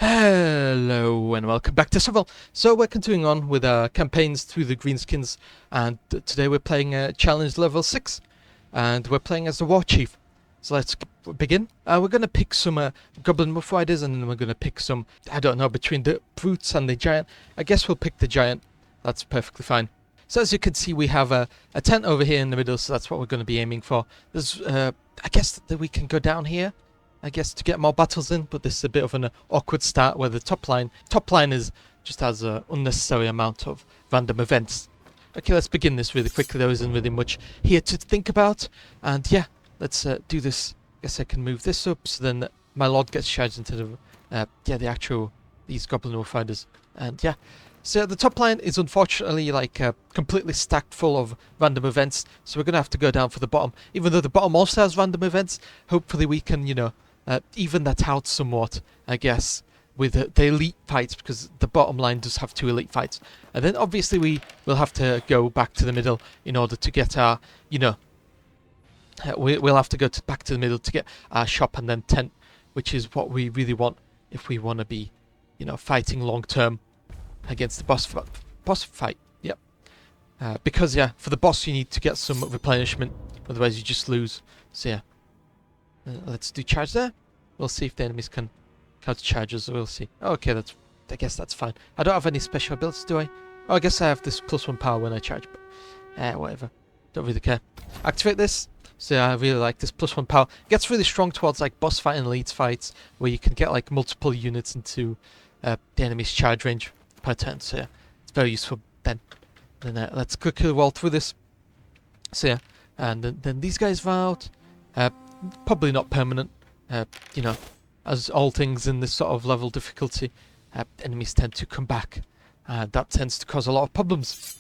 Hello and welcome back to Several. So we're continuing on with our campaigns through the Greenskins, and today we're playing challenge level 6, and we're playing as the War Chief. So let's begin. We're going to pick some Goblin Rough Riders, and then we're going to pick some, I don't know, between the Brutes and the Giant. I guess we'll pick the Giant. That's perfectly fine. So as you can see, we have a tent over here in the middle, so that's what we're going to be aiming for. There's, I guess that we can go down here, I guess, to get more battles in, but this is a bit of an awkward start where the top line is just has an unnecessary amount of random events. Okay, let's begin this really quickly. There isn't really much here to think about, and yeah, let's do this. I guess I can move this up so then my lord gets charged into these Goblin Rough Riders, and yeah. So the top line is unfortunately completely stacked full of random events, so we're going to have to go down for the bottom. Even though the bottom also has random events, hopefully we can, even that out somewhat, I guess, with the elite fights, because the bottom line does have 2 elite fights. And then obviously we will have to go back to the middle in order to get our, we'll have to go back to the middle to get our shop and then tent, which is what we really want if we want to be, fighting long term against the boss fight. Yep. Because yeah, for the boss you need to get some replenishment, otherwise you just lose. So yeah, let's do charge there. We'll see if the enemies can counter charge us. We'll see. Okay, I guess that's fine. I don't have any special abilities, do I? Oh, I guess I have this +1 power when I charge, but whatever. Don't really care. Activate this. So yeah, I really like this +1 power. It gets really strong towards like boss fight and elite fights, where you can get like multiple units into the enemy's charge range per turn. So yeah, it's very useful then. Then let's quickly roll through this. So yeah, and then these guys are out. Probably not permanent. As all things in this sort of level difficulty, enemies tend to come back. That tends to cause a lot of problems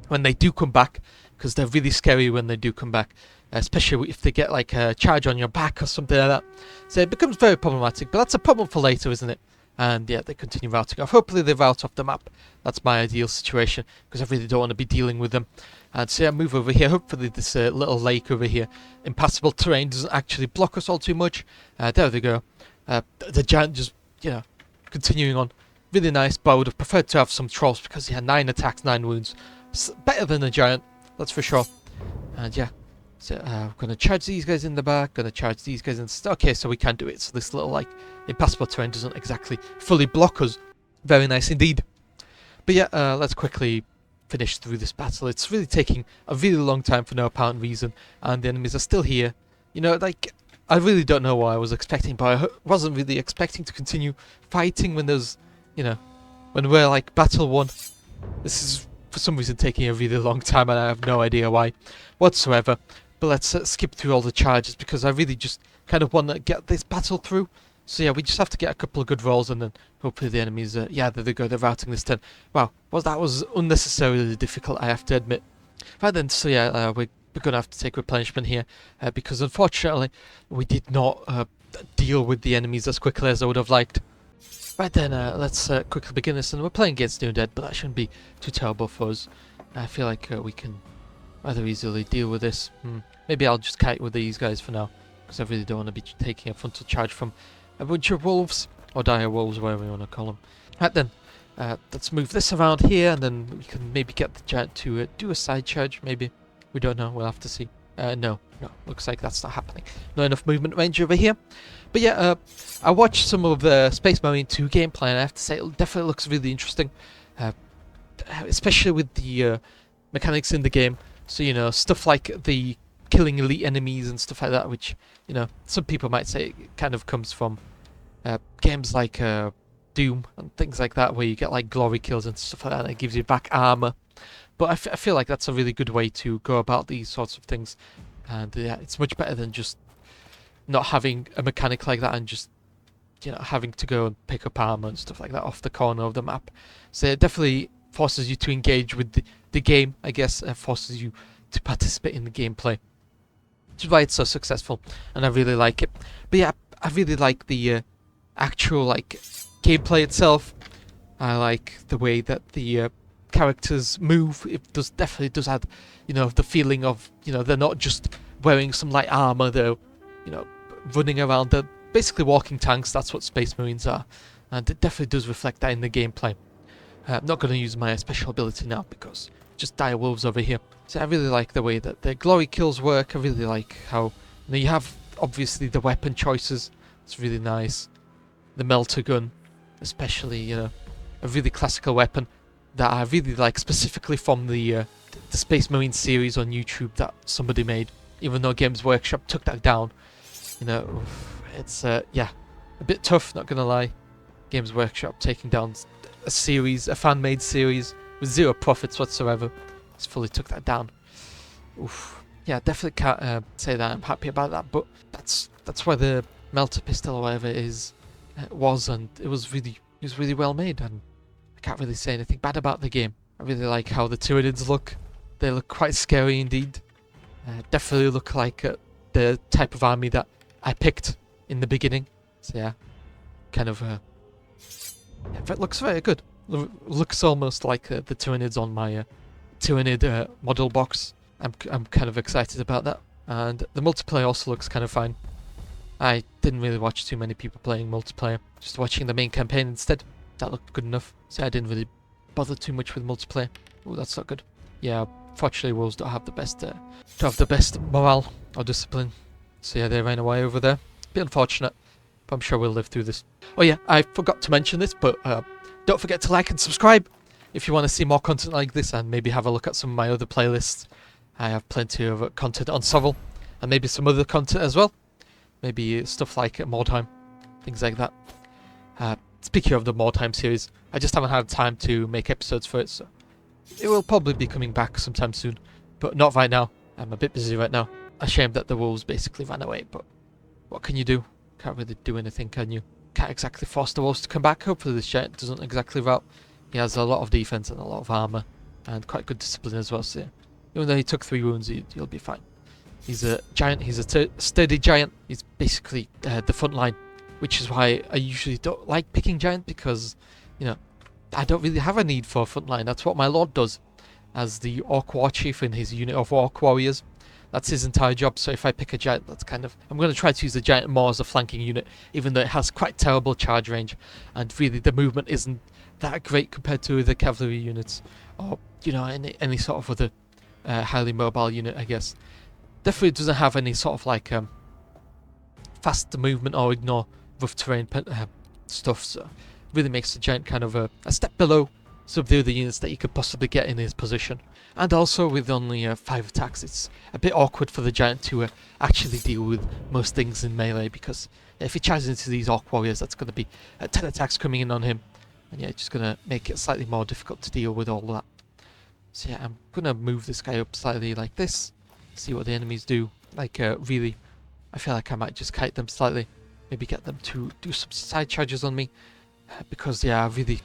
when they do come back, because they're really scary when they do come back, especially if they get like a charge on your back or something like that. So it becomes very problematic, but that's a problem for later, isn't it? And yeah, they continue routing off. Hopefully they route off the map. That's my ideal situation, because I really don't want to be dealing with them. And so yeah, move over here. Hopefully this little lake over here, impassable terrain, doesn't actually block us all too much. There they go. The giant just, continuing on. Really nice, but I would have preferred to have some trolls, because he had 9 attacks, 9 wounds. Better than a giant, that's for sure. And yeah, so I'm going to charge these guys in the back, going to charge these guys in the okay, so we can do it. So this little impassable terrain doesn't exactly fully block us. Very nice indeed. But yeah, let's quickly finish through this battle. It's really taking a really long time for no apparent reason, and the enemies are still here. I really don't know what I was expecting, but I wasn't really expecting to continue fighting when there's, when we're like battle 1. This is for some reason taking a really long time, and I have no idea why whatsoever. But let's skip through all the charges, because I really just kind of want to get this battle through. So yeah, we just have to get a couple of good rolls, and then hopefully the enemies, yeah, there they go, they're routing this turn. Wow, that was unnecessarily difficult, I have to admit. Right then, so yeah, we're going to have to take replenishment here, because unfortunately we did not deal with the enemies as quickly as I would have liked. Right then, let's quickly begin this, and we're playing against New Dead, but that shouldn't be too terrible for us. I feel like we can rather easily deal with this. Maybe I'll just kite with these guys for now, because I really don't want to be taking a frontal charge from a bunch of wolves, or dire wolves, whatever you want to call them. Right then, let's move this around here, and then we can maybe get the giant to do a side charge, maybe. We don't know, we'll have to see. No, looks like that's not happening. Not enough movement range over here. But yeah, I watched some of Space Marine 2 gameplay, and I have to say it definitely looks really interesting. Especially with the mechanics in the game. So, stuff like the killing elite enemies and stuff like that, which, some people might say it kind of comes from games like Doom and things like that, where you get like glory kills and stuff like that, and it gives you back armor. But I feel like that's a really good way to go about these sorts of things. And yeah, it's much better than just not having a mechanic like that and just, having to go and pick up armor and stuff like that off the corner of the map. So it definitely forces you to engage with the game, I guess, and forces you to participate in the gameplay. Which is why it's so successful, and I really like it. But yeah, I really like the actual gameplay itself. I like the way that the characters move. It definitely does add, the feeling of, they're not just wearing some light armor. They're, running around. They're basically walking tanks. That's what Space Marines are, and it definitely does reflect that in the gameplay. I'm not going to use my special ability now because just dire wolves over here. So I really like the way that the glory kills work. I really like how you have obviously the weapon choices. It's really nice. The melter gun, especially, a really classical weapon that I really like, specifically from the Space Marine series on YouTube that somebody made. Even though Games Workshop took that down, it's a bit tough, not gonna lie. Games Workshop taking down a series, a fan-made series with zero profits whatsoever, just fully took that down. Oof. Yeah, definitely can't say that I'm happy about that, but that's why the melter pistol or whatever it is was, and it was really well made, and I can't really say anything bad about the game. I really like how the Tyranids look. They look quite scary indeed. Definitely look like the type of army that I picked in the beginning. So yeah, kind of it looks very good. Looks almost like the Tyranids on my Tyranid model box. I'm kind of excited about that, and the multiplayer also looks kind of fine. I didn't really watch too many people playing multiplayer, just watching the main campaign instead. That looked good enough, so I didn't really bother too much with multiplayer. Oh, that's not good. Yeah, fortunately wolves don't have the best morale or discipline. So yeah, they ran away over there. Bit unfortunate, but I'm sure we'll live through this. Oh yeah, I forgot to mention this, but don't forget to like and subscribe if you want to see more content like this, and maybe have a look at some of my other playlists. I have plenty of content on Sovel, and maybe some other content as well. Maybe stuff like Mordheim, things like that. Speaking of the Mordheim series, I just haven't had time to make episodes for it, so it will probably be coming back sometime soon, but not right now. I'm a bit busy right now. Ashamed that the wolves basically ran away, but what can you do? Can't really do anything, can you? Can't exactly force the wolves to come back. Hopefully this giant doesn't exactly rout. He has a lot of defense and a lot of armor, and quite good discipline as well, so yeah. Even though he took 3 wounds, he'll be fine. He's a giant, he's a sturdy giant. He's basically the front line, which is why I usually don't like picking giant, because, I don't really have a need for a front line. That's what my lord does as the Orc War Chief in his unit of Orc Warriors. That's his entire job, so if I pick a giant, that's kind of... I'm going to try to use the giant more as a flanking unit, even though it has quite terrible charge range, and really the movement isn't that great compared to the cavalry units, or, any sort of other highly mobile unit, I guess. Definitely doesn't have any sort of like fast movement or ignore rough terrain stuff, so really makes the giant kind of a step below some of the other units that you could possibly get in his position. And also with only 5 attacks, it's a bit awkward for the giant to actually deal with most things in melee, because if he charges into these Orc Warriors, that's going to be 10 attacks coming in on him, and yeah, it's just going to make it slightly more difficult to deal with all that. So yeah, I'm going to move this guy up slightly like this, see what the enemies do. Like, really, I feel like I might just kite them slightly, maybe get them to do some side charges on me, because yeah, I really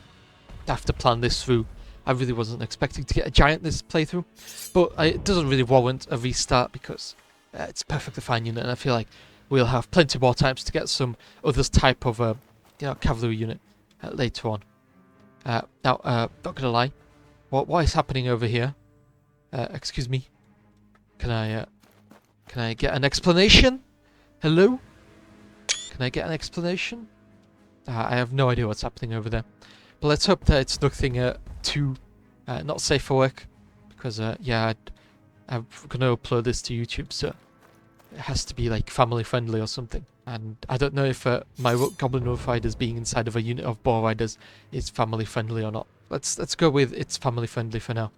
have to plan this through. I really wasn't expecting to get a giant this playthrough, but it doesn't really warrant a restart, because it's a perfectly fine unit, and I feel like we'll have plenty more times to get some other type of cavalry unit later on. Now, not gonna lie, what is happening over here? Excuse me. Can I get an explanation? Hello? Can I get an explanation? I have no idea what's happening over there. But let's hope that it's nothing too not safe for work, because yeah, I'm gonna upload this to YouTube, so it has to be like family friendly or something. And I don't know if my Goblin Wolf Riders being inside of a unit of Boar Riders is family friendly or not. Let's go with it's family friendly for now,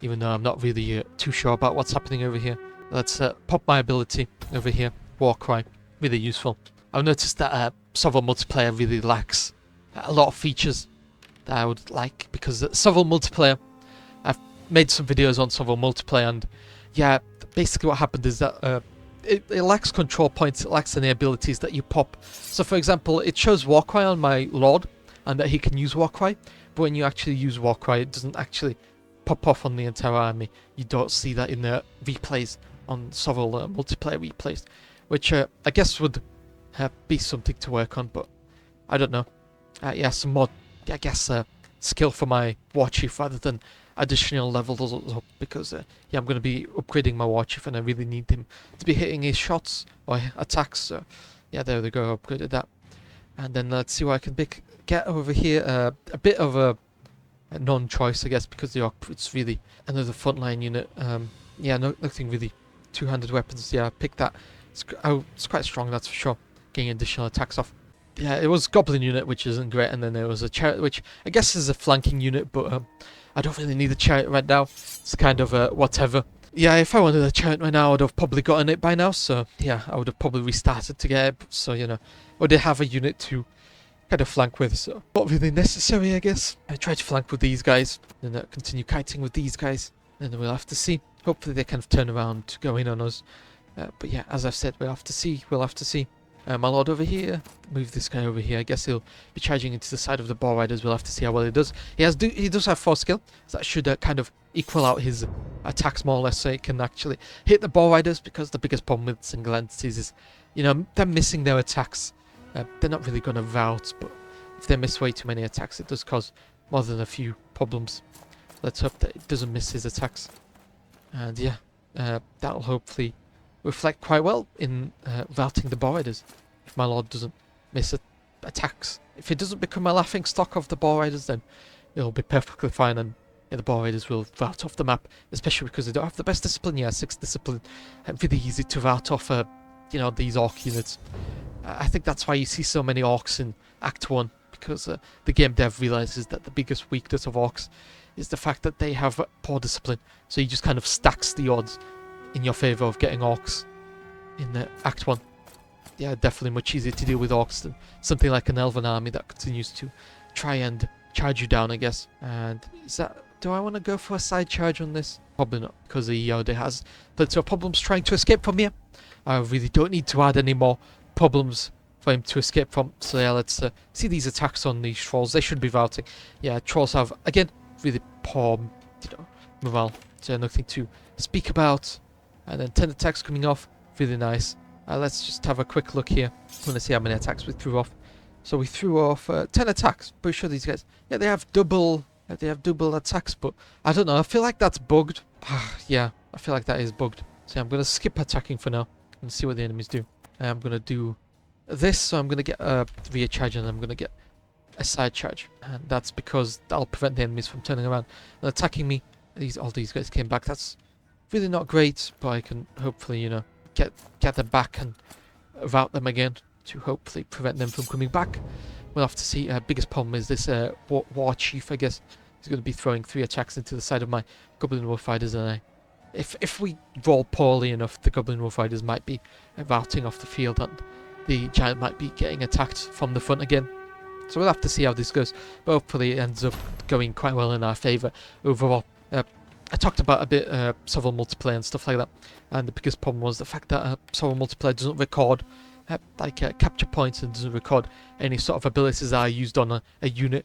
even though I'm not really too sure about what's happening over here. Let's pop my ability over here, Warcry, really useful. I've noticed that Sovel multiplayer really lacks a lot of features that I would like, because Sovel multiplayer, I've made some videos on Sovel multiplayer, and yeah, basically what happened is that it lacks control points, it lacks any abilities that you pop. So for example, it shows Warcry on my Lord, and that he can use Warcry, but when you actually use Warcry, it doesn't actually pop off on the entire army. You don't see that in the replays on Sovel multiplayer replays, which I guess would be something to work on, but I don't know. Yeah, some more, I guess, skill for my War Chief rather than additional levels up, because yeah, I'm going to be upgrading my War Chief, and I really need him to be hitting his shots or attacks. So Yeah, there we go, upgraded that. And then let's see what I can get over here. A bit of a non-choice, I guess, because the Orc, it's really another frontline unit. Yeah, nothing really. Two-handed weapons, yeah, pick that. It's quite strong, that's for sure. Getting additional attacks off. Yeah, it was Goblin unit, which isn't great, and then there was a Chariot, which I guess is a flanking unit, but I don't really need a Chariot right now. It's kind of whatever. Yeah, if I wanted a Chariot right now, I would have probably gotten it by now, so yeah, I would have probably restarted to get it, so you know, or they have a unit to kind of flank with, so not really necessary, I guess. I try to flank with these guys, and continue kiting with these guys, and then we'll have to see. Hopefully they kind of turn around to go in on us. But yeah, as I've said, we'll have to see. My lord over here, move this guy over here. I guess he'll be charging into the side of the Boar Riders. We'll have to see how well he does. He does have 4 skill, so that should kind of equal out his attacks more or less, so he can actually hit the Boar Riders, because the biggest problem with single entities is, you know, they're missing their attacks. They're not really going to rout, but if they miss way too many attacks, it does cause more than a few problems. Let's hope that it doesn't miss his attacks. And yeah, that'll hopefully reflect quite well in routing the Boar Riders. If my lord doesn't miss attacks. If it doesn't become a laughing stock of the Boar Riders, then it'll be perfectly fine, and yeah, the Boar Riders will rout off the map, especially because they don't have the best discipline. Yeah, 6 discipline, and really easy to rout off, you know, these Orc units. I think that's why you see so many Orcs in Act 1, because the game dev realizes that the biggest weakness of Orcs is the fact that they have poor discipline, so he just kind of stacks the odds in your favour of getting Orcs in Act 1. Yeah, definitely much easier to deal with Orcs than something like an Elven army that continues to try and charge you down, I guess. And do I want to go for a side charge on this? Probably not, because he already has plenty of problems trying to escape from here. I really don't need to add any more problems for him to escape from. So yeah, let's see these attacks on these Trolls. They should be routing. Yeah, Trolls have, again, really poor, you know, morale. So nothing to speak about. And then 10 attacks coming off. Really nice. Let's just have a quick look here. I want to see how many attacks we threw off. So we threw off 10 attacks. Pretty sure these guys, yeah, they have double attacks, but I don't know. I feel like that's bugged. Yeah, I feel like that is bugged. So I'm going to skip attacking for now and see what the enemies do. I'm going to do this, so I'm going to get a rear charge, and I'm going to get a side charge, and that's because that'll prevent the enemies from turning around and attacking me. All these guys came back. That's really not great, but I can hopefully, you know, get them back and rout them again to hopefully prevent them from coming back. We'll have to see. Biggest problem is this war chief, I guess. He's going to be throwing 3 attacks into the side of my Goblin Wolf Riders, and if we roll poorly enough, the Goblin Wolf Riders might be routing off the field, and the Giant might be getting attacked from the front again. So we'll have to see how this goes, but hopefully it ends up going quite well in our favour overall. I talked about a bit Sovereign multiplayer and stuff like that, and the biggest problem was the fact that Sovereign multiplayer doesn't record capture points, and doesn't record any sort of abilities that are used on a unit.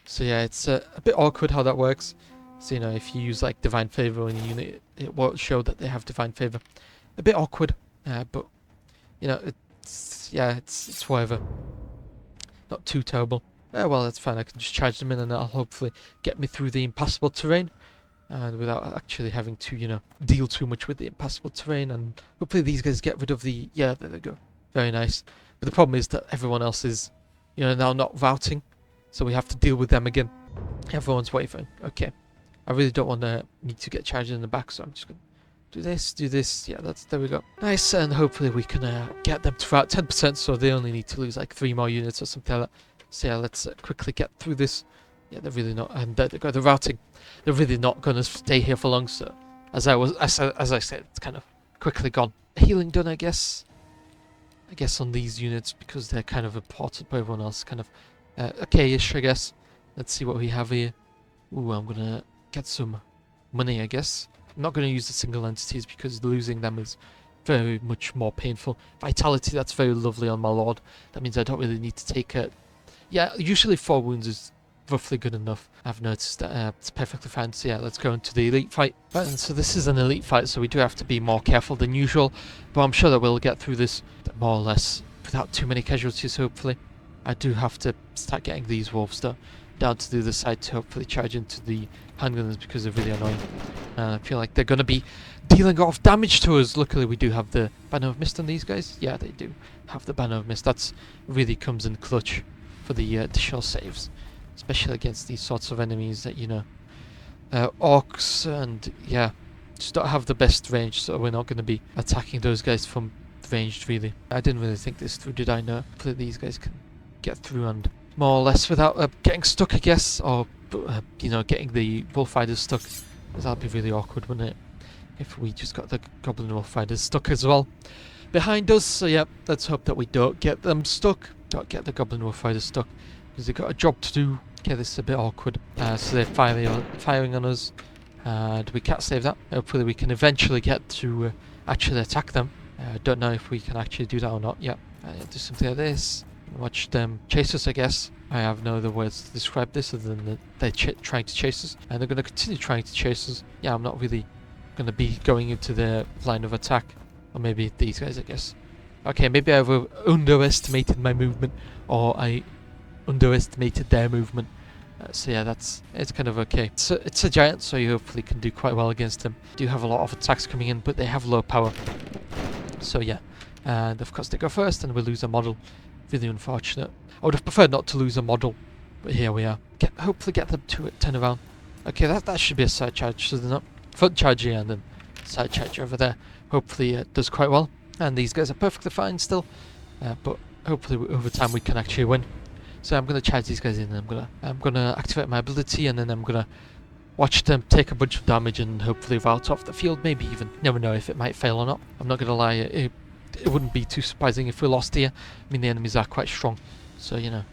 So yeah, it's a bit awkward how that works. So, you know, if you use like Divine Favour on a unit, it won't show that they have Divine Favour. A bit awkward, but you know, it's whatever. Not too terrible. Well, that's fine. I can just charge them in, and that'll hopefully get me through the impassable terrain, and without actually having to, you know, deal too much with the impassable terrain. And hopefully these guys get rid of the, yeah, there they go. Very nice. But the problem is that everyone else is, you know, now not routing, so we have to deal with them again. Everyone's wavering. Okay. I really don't want me to get charged in the back, so I'm just going to do this. Yeah, there we go. Nice, and hopefully we can get them to rout 10%, so they only need to lose like 3 more units or something like that. So yeah, let's quickly get through this. Yeah, they're really not, and they're routing. They're really not going to stay here for long, so as I said, it's kind of quickly gone. Healing done, I guess on these units, because they're kind of important, but everyone else kind of okay-ish, I guess. Let's see what we have here. Ooh, I'm gonna get some money, I guess. I'm not going to use the single entities because losing them is very much more painful. Vitality, that's very lovely on my lord. That means I don't really need to take it. Yeah, usually 4 wounds is roughly good enough. I've noticed that it's perfectly fine. So yeah, let's go into the elite fight. Right, and so this is an elite fight, so we do have to be more careful than usual, but I'm sure that we'll get through this more or less without too many casualties, hopefully. I do have to start getting these wolves down to the other side to hopefully charge into the handgunners, because they're really annoying. I feel like they're going to be dealing off damage to us. Luckily, we do have the Banner of Mist on these guys. Yeah, they do have the Banner of Mist. That's really comes in clutch for the additional saves, especially against these sorts of enemies that, you know, orcs and, yeah, just don't have the best range, so we're not going to be attacking those guys from ranged, really. I didn't really think this through, did I? No. Hopefully these guys can get through and more or less without getting stuck, I guess, or, you know, getting the wolf riders stuck. That'd be really awkward, wouldn't it? If we just got the goblin wolf riders stuck as well behind us. So yeah, let's hope that we don't get them stuck. Don't get the goblin wolf riders stuck, because they've got a job to do. Okay, this is a bit awkward. So they're firing on us, and we can't save that. Hopefully we can eventually get to actually attack them. Don't know if we can actually do that or not. Yeah, do something like this. Watch them chase us, I guess. I have no other words to describe this other than that they're trying to chase us, and they're going to continue trying to chase us. Yeah, I'm not really going to be going into their line of attack, or maybe these guys, I guess. Okay, maybe I've underestimated my movement, or I underestimated their movement. So yeah, it's kind of okay. It's a giant, so you hopefully can do quite well against them. Do have a lot of attacks coming in, but they have low power. So yeah, and of course they go first, and we lose a model. Really unfortunate. I would have preferred not to lose a model, but here we are. Hopefully get them to turn around. Okay, that should be a side charge, shouldn't it? Front charge here and then side charge over there. Hopefully it does quite well. And these guys are perfectly fine still, but hopefully over time we can actually win. So I'm going to charge these guys in, and I'm gonna activate my ability, and then I'm gonna watch them take a bunch of damage and hopefully rout off the field. Maybe even, never know if it might fail or not. I'm not gonna lie, it wouldn't be too surprising if we lost here. I mean, the enemies are quite strong, so you know,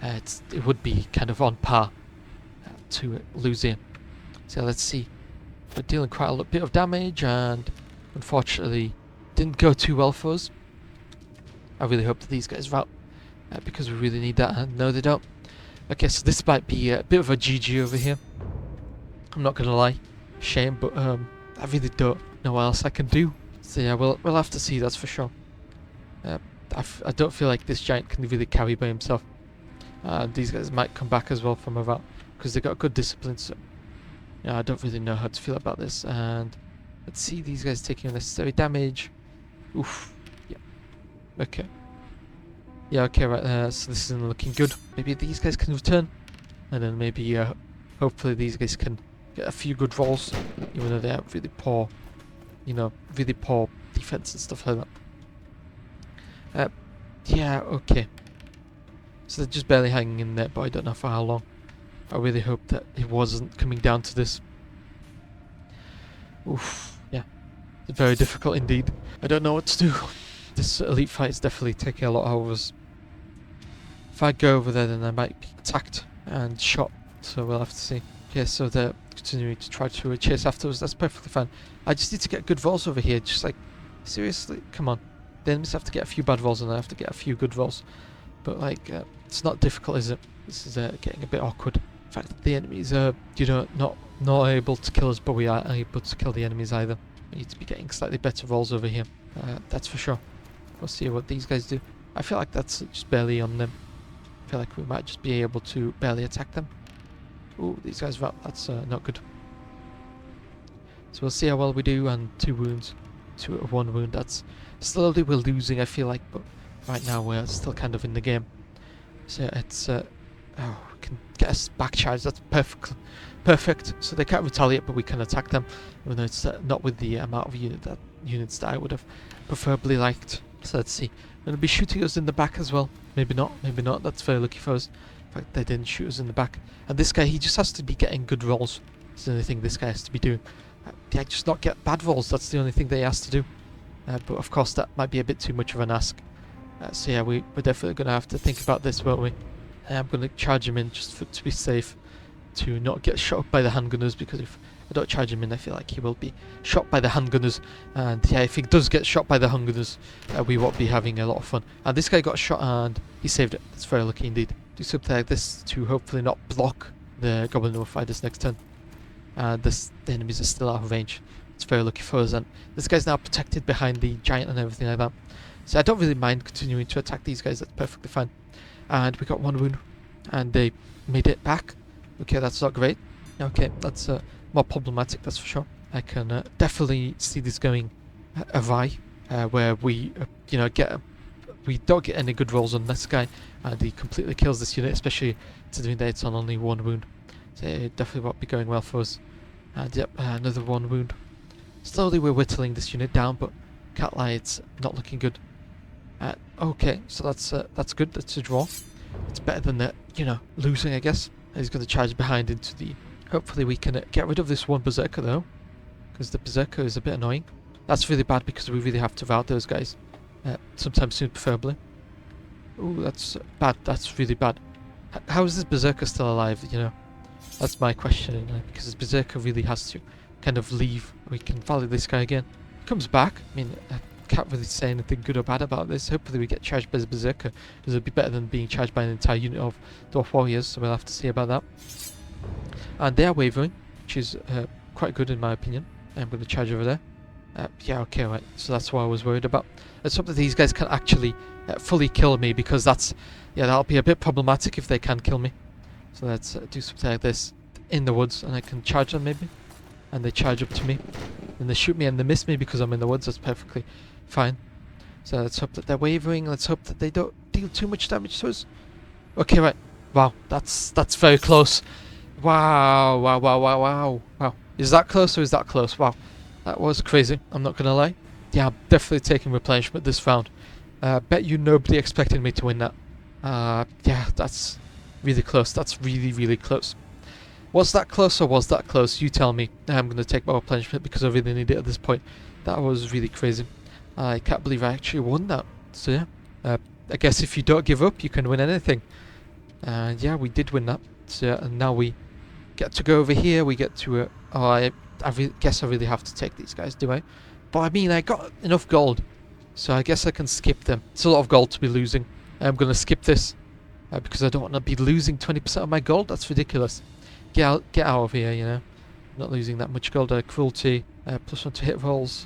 it would be kind of on par to lose here. So let's see. We're dealing quite a bit of damage, and unfortunately didn't go too well for us. I really hope that these guys rout, because we really need that, and no they don't. Okay, so this might be a bit of a GG over here. I'm not gonna lie, shame, but I really don't know what else I can do. So yeah, we'll have to see, that's for sure. I don't feel like this giant can really carry by himself. These guys might come back as well from a rout, because they got good discipline, so yeah, I don't really know how to feel about this. And let's see, these guys taking unnecessary damage. Oof. Yeah. Okay. Yeah, okay, right there. So this isn't looking good. Maybe these guys can return, and then maybe hopefully these guys can get a few good rolls, even though they have really poor, you know, really poor defense and stuff like that. Yeah, okay. So they're just barely hanging in there, but I don't know for how long. I really hope that it wasn't coming down to this. Oof, yeah. It's very difficult indeed. I don't know what to do. This elite fight is definitely taking a lot out of us. If I go over there, then I might be attacked and shot, so we'll have to see. Okay, so they're continuing to try to chase after us. That's perfectly fine. I just need to get good rolls over here. Just like, seriously, come on. The enemies have to get a few bad rolls, and I have to get a few good rolls. But like, it's not difficult, is it? This is getting a bit awkward. In fact, the enemies are, you know, not able to kill us, but we are able to kill the enemies either. We need to be getting slightly better rolls over here. That's for sure. We'll see what these guys do. I feel like that's just barely on them. I feel like we might just be able to barely attack them. Ooh, these guys are up. That's not good. So we'll see how well we do, and 2 wounds. 1 wound. That's slowly we're losing, I feel like, but right now we're still kind of in the game. So it's we can get us back charge. That's perfect. So they can't retaliate, but we can attack them, even though it's not with the amount of units that I would have preferably liked. So let's see. They're going to be shooting us in the back as well. Maybe not. Maybe not. That's very lucky for us. In fact, they didn't shoot us in the back. And this guy, he just has to be getting good rolls. That's the only thing this guy has to be doing. Yeah, just not get bad rolls. That's the only thing that he has to do. But of course, that might be a bit too much of an ask. So yeah, we're definitely going to have to think about this, won't we? I'm going to charge him in just to be safe, to not get shot by the handgunners, because if I don't charge him in, I feel like he will be shot by the handgunners. And yeah, if he does get shot by the handgunners, we won't be having a lot of fun. And this guy got shot and he saved it. It's very lucky indeed. Do something like this to hopefully not block the Goblin War fighters next turn. The enemies are still out of range. It's very lucky for us. And this guy's now protected behind the giant and everything like that. So I don't really mind continuing to attack these guys. That's perfectly fine. And we got 1 wound. And they made it back. Okay, that's not great. Okay, that's more problematic, that's for sure. I can definitely see this going awry, where we, we don't get any good rolls on this guy, and he completely kills this unit, especially considering that it's on only 1 wound. So it definitely won't be going well for us. And yep, another 1 wound. Slowly we're whittling this unit down, but can't lie, it's not looking good. Okay, so that's good. That's a draw. It's better than losing, I guess. He's going to charge behind into the. Hopefully we can get rid of this one berserker though, because the berserker is a bit annoying. That's really bad because we really have to rout those guys. Sometime soon, preferably. Ooh, that's bad. That's really bad. How is this berserker still alive? That's my question. Because this berserker really has to kind of leave. We can volley this guy again. He comes back. I mean, I can't really say anything good or bad about this. Hopefully we get charged by the berserker, because it'd be better than being charged by an entire unit of dwarf warriors. So we'll have to see about that. And they are wavering, which is quite good in my opinion. I'm going to charge over there. Yeah, okay, right. So that's what I was worried about. Let's hope that these guys can actually fully kill me, because that'll be a bit problematic if they can kill me. So let's do something like this in the woods, and I can charge them maybe. And they charge up to me. And they shoot me and they miss me because I'm in the woods. That's perfectly fine. So let's hope that they're wavering. Let's hope that they don't deal too much damage to us. Okay, right. Wow, that's very close. Wow, wow, wow, wow, wow, wow. Is that close or is that close? Wow. That was crazy, I'm not gonna lie. Yeah, I'm definitely taking replenishment this round. Bet you nobody expected me to win that. Yeah, that's really close. That's really, really close. Was that close or was that close? You tell me. I'm gonna take my replenishment because I really need it at this point. That was really crazy. I can't believe I actually won that. So yeah, I guess if you don't give up, you can win anything. Yeah, we did win that. So yeah, and now we get to go over here. We get to I guess I really have to take these guys, do I? But I mean, I got enough gold, so I guess I can skip them. It's a lot of gold to be losing. I'm gonna skip this because I don't want to be losing 20% of my gold. That's ridiculous. Get out of here, I'm not losing that much gold. Cruelty, +1 to hit rolls,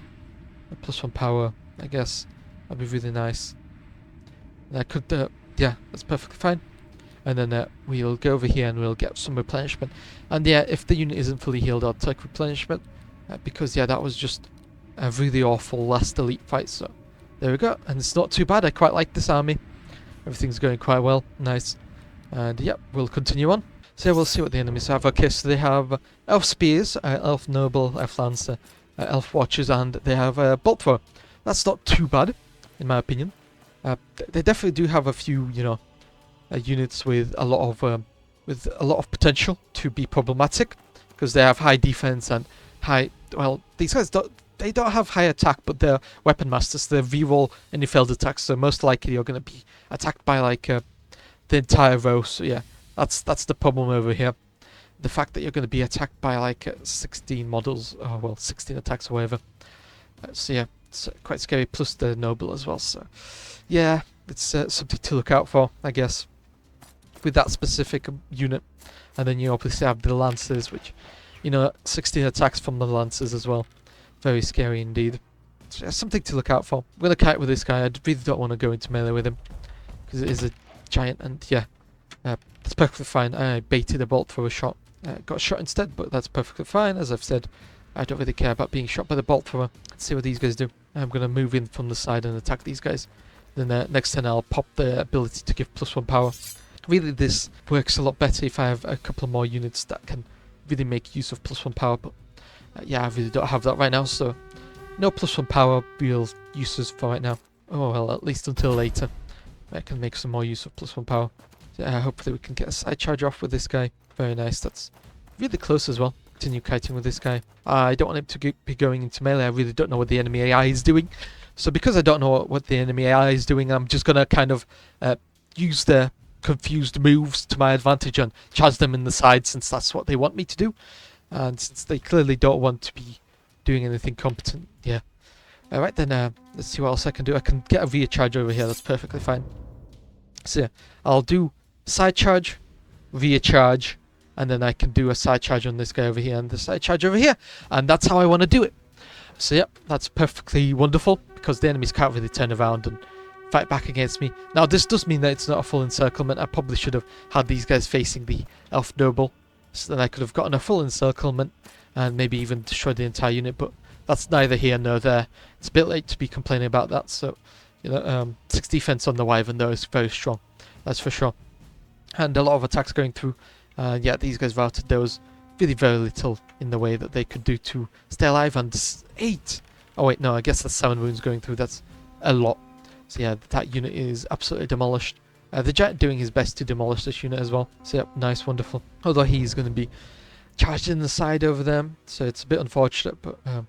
+1 power. I guess that'd be really nice. And I could, yeah, that's perfectly fine. And then we'll go over here and we'll get some replenishment. And yeah, if the unit isn't fully healed, I'll take replenishment. Because yeah, that was just a really awful last elite fight. So there we go. And it's not too bad. I quite like this army. Everything's going quite well. Nice. And yep, we'll continue on. So yeah, we'll see what the enemies have. Okay, so they have elf spears, elf noble, elf lancer, elf watchers, and they have bolt thrower. That's not too bad, in my opinion. They definitely do have a few, units with a lot of potential to be problematic, because they have high defense and high. Well, these guys don't have high attack, but they're weapon masters. They reroll any failed attacks, so most likely you're going to be attacked by like the entire row. So yeah, that's the problem over here. The fact that you're going to be attacked by like 16 models, or well, 16 attacks or whatever. So yeah, it's quite scary. Plus the noble as well. So yeah, it's something to look out for, I guess, with that specific unit. And then you obviously have the lancers, which 16 attacks from the lancers as well. Very scary indeed. So yeah, something to look out for. I'm gonna kite with this guy. I really don't want to go into melee with him because it is a giant, and yeah, that's perfectly fine. I baited a bolt for a shot. Got shot instead, but that's perfectly fine. As I've said, I don't really care about being shot by the bolt thrower. Let's see what these guys do. I'm gonna move in from the side and attack these guys. Then next turn I'll pop the ability to give +1 power. Really, this works a lot better if I have a couple more units that can really make use of +1 power, but yeah, I really don't have that right now, so no +1 power real uses for right now. Oh well, at least until later I can make some more use of +1 power. So, hopefully we can get a side charge off with this guy. Very nice. That's really close as well. Continue kiting with this guy. I don't want him to be going into melee. I really don't know what the enemy AI is doing. So because I don't know what the enemy AI is doing, I'm just going to kind of use their confused moves to my advantage and charge them in the side, since that's what they want me to do. And since they clearly don't want to be doing anything competent, yeah. Alright then, let's see what else I can do. I can get a rear charge over here, that's perfectly fine. So yeah, I'll do side charge, rear charge, and then I can do a side charge on this guy over here and the side charge over here. And that's how I want to do it. So yeah, that's perfectly wonderful, because the enemies can't really turn around and fight back against me. Now this does mean that it's not a full encirclement. I probably should have had these guys facing the elf noble, so then I could have gotten a full encirclement, and maybe even destroy the entire unit, but that's neither here nor there. It's a bit late to be complaining about that, so, 6 defense on the Wyvern though is very strong, that's for sure. And a lot of attacks going through. Yeah, these guys routed. There was really very little in the way that they could do to stay alive, and 8! Oh wait, no, I guess that's 7 wounds going through, that's a lot. So yeah, that unit is absolutely demolished. The Giant doing his best to demolish this unit as well. So yep, nice, wonderful. Although he's going to be charged in the side over them, so it's a bit unfortunate, but I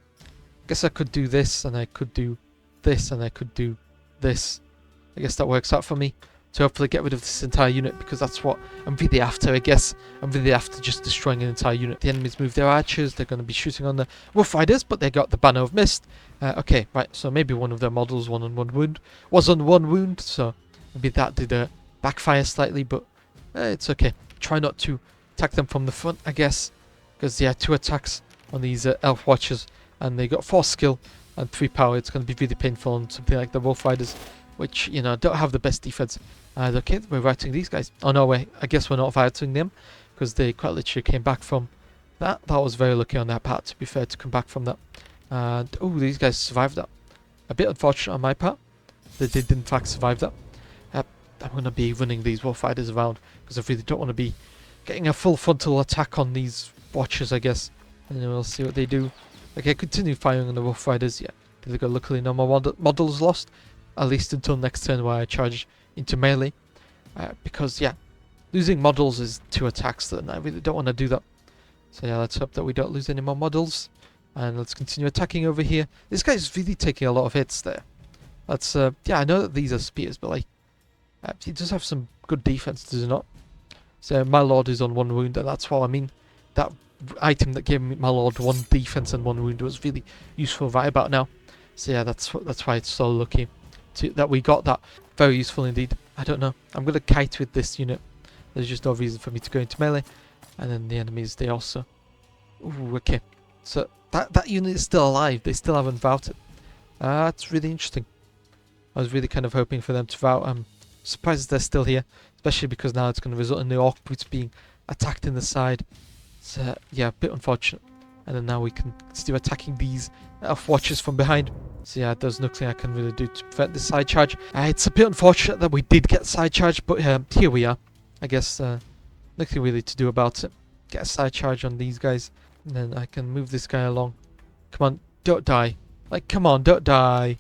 guess I could do this, and I could do this, and I could do this. I guess that works out for me to hopefully get rid of this entire unit, because that's what I'm really after, I guess. I'm really after just destroying an entire unit. The enemies move their archers, they're going to be shooting on the Wolf Riders, but they got the Banner of Mist. Okay, right, so maybe one of their models was on 1 wound, so maybe that did backfire slightly, but it's okay. Try not to attack them from the front, I guess, because yeah, 2 attacks on these Elf Watchers, and they got 4 skill and 3 power. It's going to be really painful on something like the Wolf Riders, which, don't have the best defense. Okay, we're routing these guys. Oh no, wait, I guess we're not routing them, because they quite literally came back from that. That was very lucky on their part, to be fair, to come back from that. And, oh, these guys survived that. A bit unfortunate on my part. They did, in fact, survive that. I'm going to be running these Wolf Riders around, because I really don't want to be getting a full frontal attack on these Watchers, I guess. And then we'll see what they do. Okay, continue firing on the Wolf Riders. Yeah, they got luckily no more models lost. At least until next turn, where I charge into melee. Because, yeah, losing models is 2 attacks, and I really don't want to do that. So yeah, let's hope that we don't lose any more models. And let's continue attacking over here. This guy's really taking a lot of hits there. That's, yeah, I know that these are spears, but like, he does have some good defense, does he not? So my Lord is on 1 wound, and that's what I mean. That item that gave me my Lord 1 defense and 1 wound was really useful right about now. So yeah, that's why it's so lucky that we got that. Very useful indeed. I don't know. I'm going to kite with this unit. There's just no reason for me to go into melee. And then the enemies, they also... Ooh, okay. So that unit is still alive. They still haven't routed. That's really interesting. I was really kind of hoping for them to rout. I'm surprised they're still here. Especially because now it's going to result in the Orc Brutes being attacked in the side. So yeah, a bit unfortunate. And then now we can continue attacking these Elf Watchers from behind. So yeah, there's nothing I can really do to prevent this side charge. It's a bit unfortunate that we did get side charge, but here we are. I guess nothing really to do about it. Get a side charge on these guys, and then I can move this guy along. Come on, don't die. Like, come on, don't die.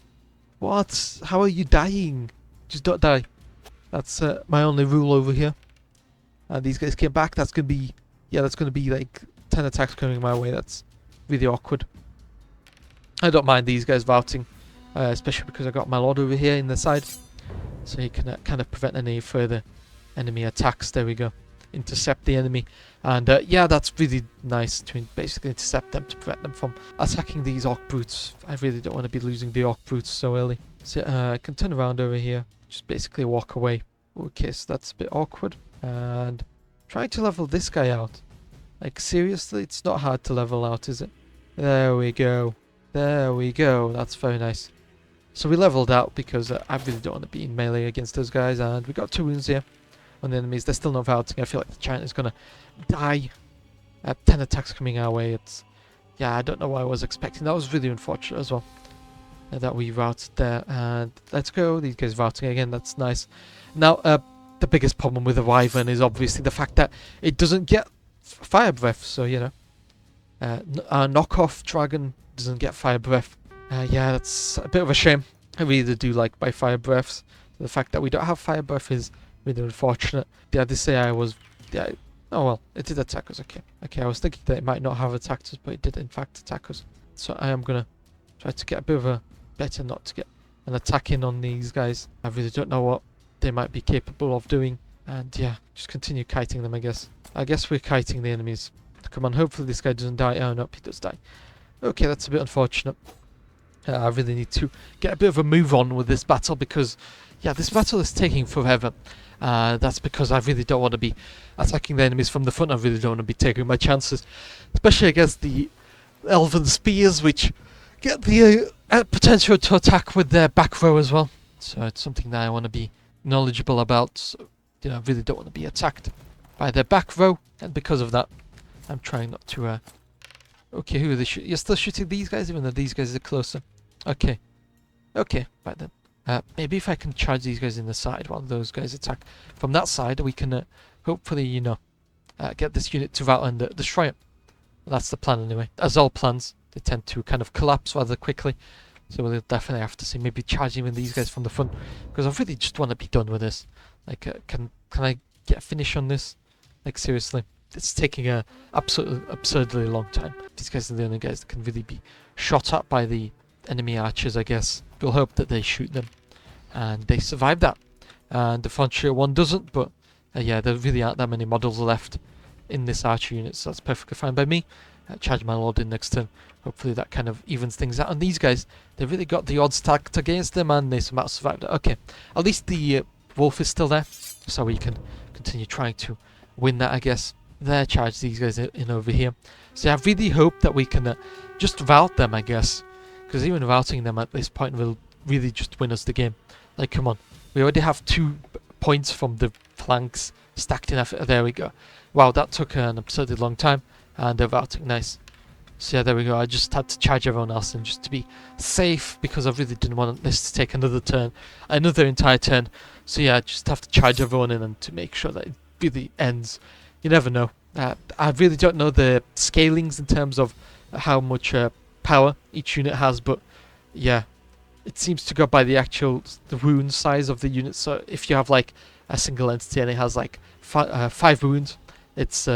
What? How are you dying? Just don't die. That's my only rule over here. These guys came back. That's gonna be, yeah, that's gonna be like 10 attacks coming my way. That's really awkward. I don't mind these guys routing, especially because I got my Lord over here in the side, so he can kind of prevent any further enemy attacks. There we go. Intercept the enemy, and yeah, that's really nice to basically intercept them to prevent them from attacking these Orc Brutes. I really don't want to be losing the Orc Brutes so early. So I can turn around over here, just basically walk away. Okay, so that's a bit awkward. And trying to level this guy out. Like, seriously, it's not hard to level out, is it? There we go. There we go. That's very nice. So we leveled out because I really don't want to be in melee against those guys, and we got 2 wounds here on the enemies. They're still not routing. I feel like the giant is gonna die. 10 attacks coming our way. It's, yeah, I don't know what I was expecting. That was really unfortunate as well, that we routed there. And let's go. These guys routing again. That's nice. Now, the biggest problem with the Wyvern is obviously the fact that it doesn't get fire breath. So, you know, our knockoff dragon doesn't get fire breath. Yeah, that's a bit of a shame. I really do like my fire breaths. The fact that we don't have fire breath is really unfortunate. Yeah, this AI was... Yeah, oh well, it did attack us, okay. Okay, I was thinking that it might not have attacked us, but it did in fact attack us. So I am gonna try to get a bit of a... Better not to get an attack in on these guys. I really don't know what they might be capable of doing. And yeah, just continue kiting them, I guess. I guess we're kiting the enemies. Come on, hopefully this guy doesn't die. Oh no, he does die. Okay, that's a bit unfortunate. I really need to get a bit of a move on with this battle because, yeah, this battle is taking forever. That's because I really don't want to be attacking the enemies from the front. I really don't want to be taking my chances, especially against the Elven Spears, which get the potential to attack with their back row as well. So it's something that I want to be knowledgeable about. So, you know, I really don't want to be attacked by their back row, and because of that, I'm trying not to Okay, who are they shooting? You're still shooting these guys, even though these guys are closer. Okay. Okay, right then. Maybe if I can charge these guys in the side while those guys attack from that side, we can hopefully, get this unit to rout and destroy it. That's the plan anyway. As all plans, they tend to kind of collapse rather quickly. So we'll definitely have to see maybe charging with these guys from the front, because I really just want to be done with this. Like, can I get a finish on this? Like, seriously, it's taking a absolutely absurdly long time. These guys are the only guys that can really be shot at by the enemy archers, I guess. We'll hope that they shoot them and they survive that. And the Frontier one doesn't, but yeah, there really aren't that many models left in this archer unit, so that's perfectly fine by me. Charge my lord in next turn. Hopefully that kind of evens things out. And these guys, they've really got the odds stacked against them, and they somehow survived it. Okay, at least the wolf is still there, so we can continue trying to win that, I guess. There, charge these guys in over here. So I really hope that we can just rout them, I guess. Because even routing them at this point will really just win us the game. Like, come on. We already have 2 points from the flanks stacked enough. There we go. Wow, that took an absurdly long time. And they're routing, nice. So yeah, there we go. I just had to charge everyone else in just to be safe, because I really didn't want this to take another turn, another entire turn. So yeah, I just have to charge everyone in and to make sure that it really ends. You never know. I really don't know the scalings in terms of how much power each unit has, but yeah, it seems to go by the wound size of the unit. So if you have like a single entity and it has like 5 wounds, it's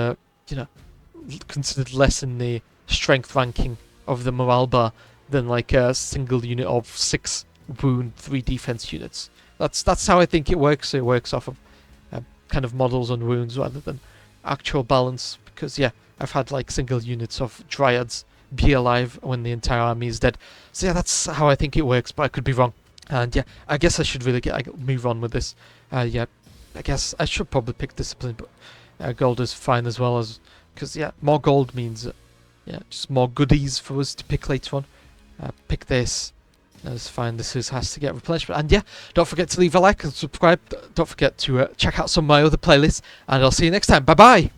considered less in the strength ranking of the morale bar than like a single unit of 6 wound, 3 defense units. That's how I think it works. So it works off of kind of models on wounds rather than actual balance. Because yeah, I've had like single units of dryads be alive when the entire army is dead. So yeah, that's how I think it works, but I could be wrong. And yeah, I guess I should really move on with this. Yeah, I guess I should probably pick discipline, but gold is fine as well, as because yeah, more gold means yeah, just more goodies for us to pick later on. Pick this. That's fine. This has to get replenishment. And yeah, don't forget to leave a like and subscribe. Don't forget to check out some of my other playlists, and I'll see you next time. Bye bye.